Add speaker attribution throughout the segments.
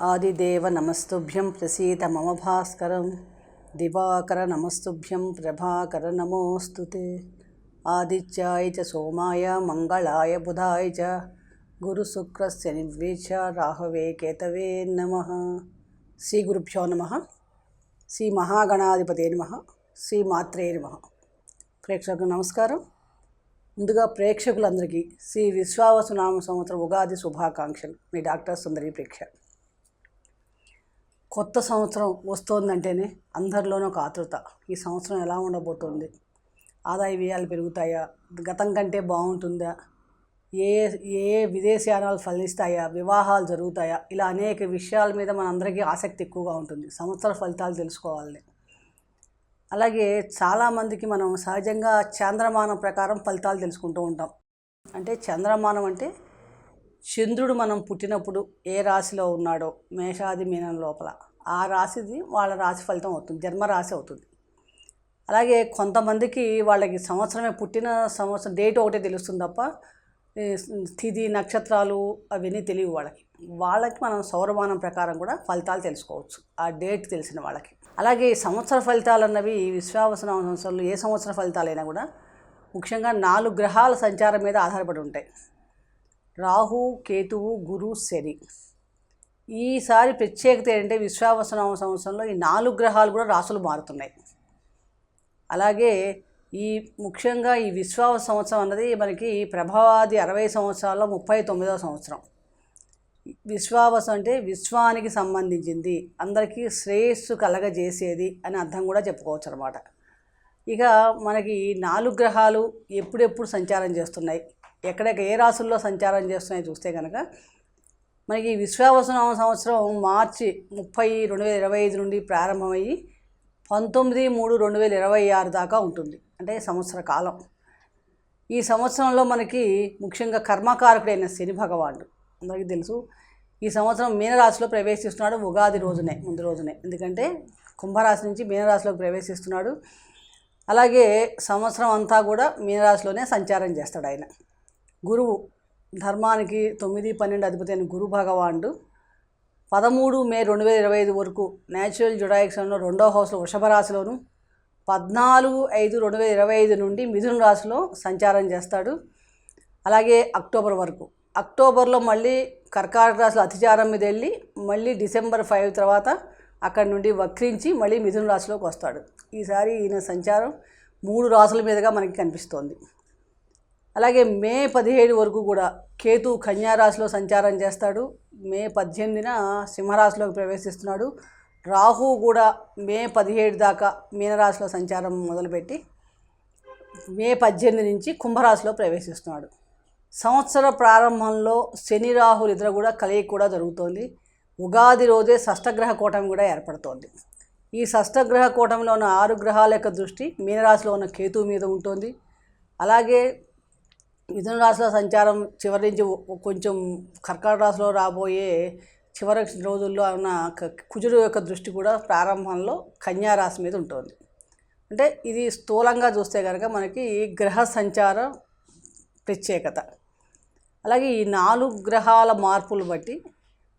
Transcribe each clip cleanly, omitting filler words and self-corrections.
Speaker 1: ఆదిదేవ నమస్తుభ్యం ప్రసీద మమ భాస్కరం దివాకర నమస్తుభ్యం ప్రభాకర నమోస్తుతే ఆదిత్యాయ చ సోమాయ మంగళాయ బుధాయ చ గురుశుక్రస్య నిర్వేశ రాహవే కేతవే నమః. శ్రీ గురుభ్యో నమః. శ్రీ మహాగణాధిపతే నమః. శ్రీ మాత్రే నమః. ప్రేక్షకులకు నమస్కారం. ముందుగా ప్రేక్షకులందరికీ శ్రీ విశ్వావసునామ సంవత్సరం ఉగాది శుభాకాంక్షలు. మీ డాక్టర్ సుందరి ప్రేక్ష. కొత్త సంవత్సరం వస్తోందంటేనే అందరిలోనూ ఒక ఆతృత. ఈ సంవత్సరం ఎలా ఉండబోతోంది, ఆదాయ వ్యయాలు పెరుగుతాయా, గతం కంటే బాగుంటుందా, ఏ ఏ విదేశయానాలు ఫలిస్తాయా, వివాహాలు జరుగుతాయా, ఇలా అనేక విషయాల మీద మనందరికీ ఆసక్తి ఎక్కువగా ఉంటుంది. సంవత్సర ఫలితాలు తెలుసుకోవాలని. అలాగే చాలామందికి మనం సహజంగా చంద్రమానం ప్రకారం ఫలితాలు తెలుసుకుంటూ ఉంటాం. అంటే చంద్రమానం అంటే చంద్రుడు మనం పుట్టినప్పుడు ఏ రాశిలో ఉన్నాడో మేషాది మీనం లోపల ఆ రాశిది వాళ్ళ రాశి ఫలితం అవుతుంది, జన్మరాశి అవుతుంది. అలాగే కొంతమందికి వాళ్ళకి సంవత్సరమే పుట్టిన సంవత్సరం డేట్ ఒకటే తెలుస్తుంది తప్ప తిథి నక్షత్రాలు అవన్నీ తెలియవు వాళ్ళకి మనం సౌరమానం ప్రకారం కూడా ఫలితాలు తెలుసుకోవచ్చు, ఆ డేట్ తెలిసిన వాళ్ళకి. అలాగే సంవత్సర ఫలితాలు అన్నవి విశ్వావసునామ సంవత్సరంలో ఏ సంవత్సర ఫలితాలైనా కూడా ముఖ్యంగా 4 గ్రహాల సంచారం మీద ఆధారపడి ఉంటాయి. రాహు, కేతువు, గురు, శని. ఈసారి ప్రత్యేకత ఏంటంటే విశ్వావసునామ సంవత్సరంలో ఈ 4 గ్రహాలు కూడా రాసులు మారుతున్నాయి. అలాగే ముఖ్యంగా ఈ విశ్వావస సంవత్సరం అన్నది మనకి ప్రభవాది 60 సంవత్సరాల్లో 39వ సంవత్సరం. విశ్వావసం అంటే విశ్వానికి సంబంధించింది, అందరికీ శ్రేయస్సు కలగజేసేది అని అర్థం కూడా చెప్పుకోవచ్చు అన్నమాట. ఇక మనకి 4 గ్రహాలు ఎప్పుడెప్పుడు సంచారం చేస్తున్నాయి, ఎక్కడెక్కడ ఏ రాసుల్లో సంచారం చేస్తున్నాయి చూస్తే కనుక మనకి విశ్వావసునామ సంవత్సరం మార్చి 30, 2025 నుండి ప్రారంభమయ్యి 19/3/2026 దాకా ఉంటుంది. అంటే సంవత్సర కాలం. ఈ సంవత్సరంలో మనకి ముఖ్యంగా కర్మకారకుడైన శని భగవానుడు అందరికీ తెలుసు. ఈ సంవత్సరం మీనరాశిలో ప్రవేశిస్తున్నాడు ఉగాది రోజునే, ముందు రోజునే. ఎందుకంటే కుంభరాశి నుంచి మీనరాశిలోకి ప్రవేశిస్తున్నాడు. అలాగే సంవత్సరం అంతా కూడా మీనరాశిలోనే సంచారం చేస్తాడు ఆయన. గురువు ధర్మానికి 9, 12 అధిపతి అయిన గురు భగవానుడు 13 మే 2025 వరకు న్యాచురల్ జుడాయిక్సంలో 2వ హౌస్లో వృషభ రాశిలోను, 14/5/2025 నుండి మిథున రాశిలో సంచారం చేస్తాడు. అలాగే అక్టోబర్ వరకు. అక్టోబర్లో మళ్ళీ కర్కాటక రాశిలో అతిచారం మీద వెళ్ళి మళ్ళీ డిసెంబర్ 5 తర్వాత అక్కడి నుండి వక్రించి మళ్ళీ మిథున రాశిలోకి వస్తాడు. ఈసారి ఈయన సంచారం 3 రాశుల మీదుగా మనకి కనిపిస్తోంది. అలాగే మే 17 వరకు కూడా కేతు కన్యారాశిలో సంచారం చేస్తాడు. మే 18న సింహరాశిలోకి ప్రవేశిస్తున్నాడు. రాహు కూడా మే 17 దాకా మీనరాశిలో సంచారం మొదలుపెట్టి మే 18 నుంచి కుంభరాశిలో ప్రవేశిస్తున్నాడు. సంవత్సర ప్రారంభంలో శని రాహులు ఇద్దరు కూడా కలయిక కూడా జరుగుతోంది. ఉగాది రోజే షష్టగ్రహ కూటమి కూడా ఏర్పడుతోంది. ఈ షష్టగ్రహ కూటమిలో ఉన్న 6 గ్రహాల యొక్క దృష్టి మీనరాశిలో ఉన్న కేతువు మీద ఉంటుంది. అలాగే మిథున రాశిలో సంచారం చివరి నుంచి కొంచెం కర్కాటక రాశిలో రాబోయే చివరి రోజుల్లో ఉన్న కుజుడు యొక్క దృష్టి కూడా ప్రారంభంలో కన్యారాశి మీద ఉంటుంది. అంటే ఇది స్థూలంగా చూస్తే కనుక మనకి గ్రహ సంచారం ప్రత్యేకత. అలాగే ఈ 4 గ్రహాల మార్పులు బట్టి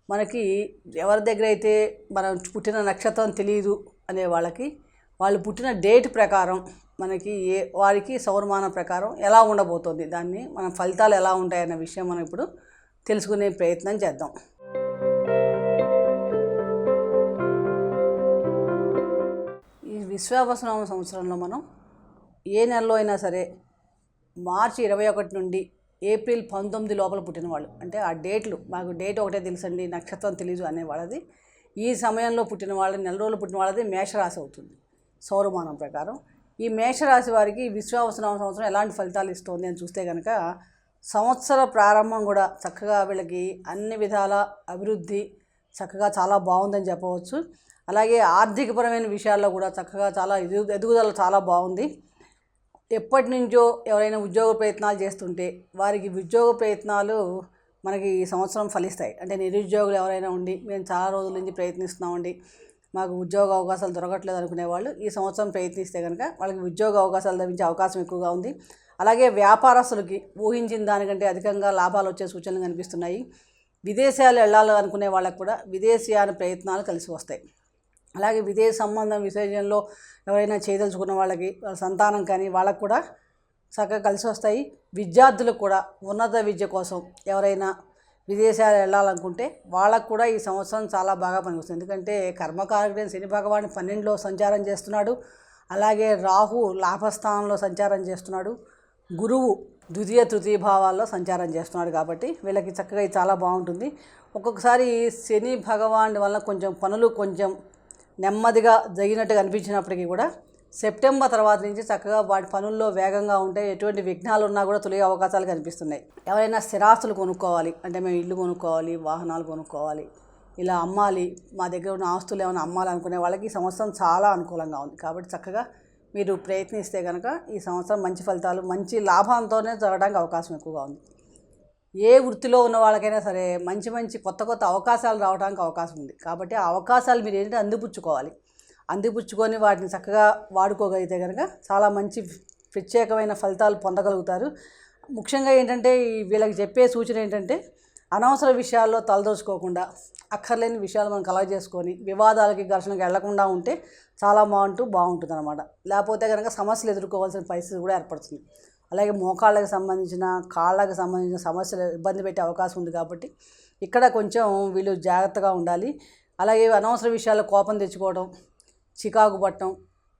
Speaker 1: మనకి ఎవరి దగ్గర అయితే మనం పుట్టిన నక్షత్రం తెలియదు అనే వాళ్ళకి వాళ్ళు పుట్టిన డేట్ ప్రకారం మనకి వారికి సౌరమానం ప్రకారం ఎలా ఉండబోతోంది, దాన్ని మన ఫలితాలు ఎలా ఉంటాయన్న విషయం మనం ఇప్పుడు తెలుసుకునే ప్రయత్నం చేద్దాం. ఈ విశ్వావసునామ సంవత్సరంలో మనం ఏ నెలలో అయినా సరే మార్చి 21 నుండి ఏప్రిల్ 19 లోపల పుట్టిన వాళ్ళు, అంటే ఆ డేట్లు మాకు డేట్ ఒకటే తెలుసండి నక్షత్రం తెలీదు అనేవాళ్ళది, ఈ సమయంలో పుట్టిన వాళ్ళది, నెల రోజులు పుట్టిన వాళ్ళది మేషరాశి అవుతుంది సౌరమానం ప్రకారం. ఈ మేషరాశి వారికి విశ్వావసునామ సంవత్సరం ఎలాంటి ఫలితాలు ఇస్తుంది అని చూస్తే కనుక సంవత్సర ప్రారంభం కూడా చక్కగా వీళ్ళకి అన్ని విధాల అభివృద్ధి చక్కగా చాలా బాగుందని చెప్పవచ్చు. అలాగే ఆర్థికపరమైన విషయాల్లో కూడా చక్కగా చాలా ఎదుగుదల చాలా బాగుంది. ఎప్పటి నుంచో ఎవరైనా ఉద్యోగ ప్రయత్నాలు చేస్తుంటే వారికి ఉద్యోగ ప్రయత్నాలు మనకి ఈ సంవత్సరం ఫలిస్తాయి. అంటే నిరుద్యోగులు ఎవరైనా ఉండి మేము చాలా రోజుల నుంచి ప్రయత్నిస్తున్నామండి, మాకు ఉద్యోగ అవకాశాలు దొరకట్లేదు అనుకునే వాళ్ళు ఈ సంవత్సరం ప్రయత్నిస్తే కనుక వాళ్ళకి ఉద్యోగ అవకాశాలు లభించే అవకాశం ఎక్కువగా ఉంది. అలాగే వ్యాపారస్తులకి ఊహించిన దానికంటే అధికంగా లాభాలు వచ్చే సూచనలు కనిపిస్తున్నాయి. విదేశాలు వెళ్ళాలి అనుకునే వాళ్ళకు కూడా విదేశీయాన ప్రయత్నాలు కలిసి వస్తాయి. అలాగే విదేశ సంబంధం విషయంలో ఎవరైనా చేయదలుచుకున్న వాళ్ళకి, వాళ్ళ సంతానం కానీ వాళ్ళకు కూడా చక్కగా కలిసి వస్తాయి. విద్యార్థులకు కూడా ఉన్నత విద్య కోసం ఎవరైనా విదేశాలు వెళ్ళాలనుకుంటే వాళ్ళకు కూడా ఈ సంవత్సరం చాలా బాగా పనికొస్తుంది. ఎందుకంటే కర్మకారకుడైన శని భగవాన్ 12లో సంచారం చేస్తున్నాడు. అలాగే రాహు లాభస్థానంలో సంచారం చేస్తున్నాడు. గురువు ద్వితీయ తృతీయ భావాల్లో సంచారం చేస్తున్నాడు. కాబట్టి వీళ్ళకి చక్కగా ఇది చాలా బాగుంటుంది. ఒక్కొక్కసారి శని భగవాన్ వల్ల కొంచెం పనులు కొంచెం నెమ్మదిగా జరిగినట్టుగా అనిపించినప్పటికీ కూడా సెప్టెంబర్ తర్వాత నుంచి చక్కగా వాటి పనుల్లో వేగంగా ఉంటే ఎటువంటి విఘ్నాలు ఉన్నా కూడా తొలగే అవకాశాలు కనిపిస్తున్నాయి. ఎవరైనా స్థిరాస్తులు కొనుక్కోవాలి అంటే, మేము ఇల్లు కొనుక్కోవాలి, వాహనాలు కొనుక్కోవాలి, ఇలా అమ్మాలి, మా దగ్గర ఉన్న ఆస్తులు ఏమైనా అమ్మాలి అనుకునే వాళ్ళకి ఈ సంవత్సరం చాలా అనుకూలంగా ఉంది. కాబట్టి చక్కగా మీరు ప్రయత్నిస్తే కనుక ఈ సంవత్సరం మంచి ఫలితాలు, మంచి లాభంతోనే జరగడానికి అవకాశం ఎక్కువగా ఉంది. ఏ వృత్తిలో ఉన్న వాళ్ళకైనా సరే మంచి మంచి కొత్త కొత్త అవకాశాలు రావడానికి అవకాశం ఉంది. కాబట్టి ఆ అవకాశాలు మీరు ఏంటంటే అందిపుచ్చుకొని వాటిని చక్కగా వాడుకోగలిగితే కనుక చాలా మంచి ప్రత్యేకమైన ఫలితాలు పొందగలుగుతారు. ముఖ్యంగా ఏంటంటే వీళ్ళకి చెప్పే సూచన ఏంటంటే, అనవసర విషయాల్లో తలదోచుకోకుండా అక్కర్లేని విషయాలు మనం కలెక్ట్ చేసుకొని వివాదాలకి ఘర్షణకి వెళ్లకుండా ఉంటే చాలా బాగుంటుంది అనమాట. లేకపోతే కనుక సమస్యలు ఎదుర్కోవాల్సిన పరిస్థితి కూడా ఏర్పడుతుంది. అలాగే మోకాళ్ళకి సంబంధించిన, కాళ్ళకి సంబంధించిన సమస్యలు ఇబ్బంది పెట్టే అవకాశం ఉంది. కాబట్టి ఇక్కడ కొంచెం వీళ్ళు జాగ్రత్తగా ఉండాలి. అలాగే అనవసర విషయాల్లో కోపం తెచ్చుకోవడం, చికాకు పట్టడం,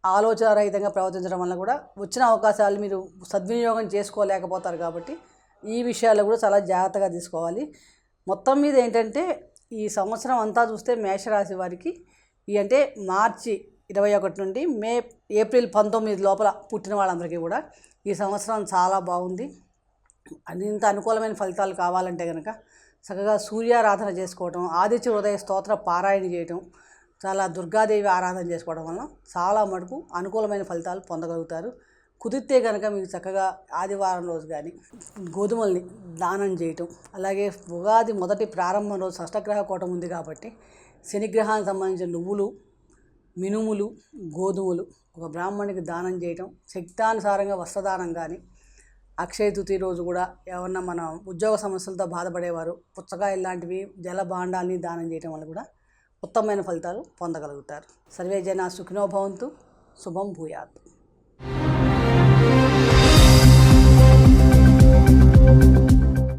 Speaker 1: ఆలోచనారహితంగా ప్రవర్తించడం వల్ల కూడా వచ్చిన అవకాశాలు మీరు సద్వినియోగం చేసుకోలేకపోతారు. కాబట్టి ఈ విషయాల్లో కూడా చాలా జాగ్రత్తగా తీసుకోవాలి. మొత్తం మీద ఏంటంటే ఈ సంవత్సరం అంతా చూస్తే మేషరాశి వారికి అంటే మార్చి 21 నుండి ఏప్రిల్ 19 లోపల పుట్టిన వాళ్ళందరికీ కూడా ఈ సంవత్సరం చాలా బాగుంది. ఇంత అనుకూలమైన ఫలితాలు కావాలంటే కనుక చక్కగా సూర్యారాధన చేసుకోవడం, ఆదిత్య హృదయ స్తోత్ర పారాయణ చేయటం, చాలా దుర్గాదేవి ఆరాధన చేసుకోవడం వలన చాలా మటుకు అనుకూలమైన ఫలితాలు పొందగలుగుతారు. కుదిరితే కనుక మీకు చక్కగా ఆదివారం రోజు కానీ గోధుమల్ని దానం చేయటం, అలాగే ఉగాది మొదటి ప్రారంభం రోజు షష్టగ్రహ కూటం ఉంది కాబట్టి శనిగ్రహానికి సంబంధించిన నువ్వులు, మినుములు, గోధుమలు ఒక బ్రాహ్మణికి దానం చేయటం, శక్తానుసారంగా వస్త్రదానం కానీ, అక్షయ తృతీయ రోజు కూడా ఏమన్నా మన ఉద్యోగ సమస్యలతో బాధపడేవారు పుచ్చకాయలు లాంటివి, జల భాండాన్ని దానం చేయటం వల్ల కూడా ఉత్తమమైన ఫలితాలు పొందగలుగుతారు. సర్వే జనా సుఖినో భవంతు. శుభం భూయాత్.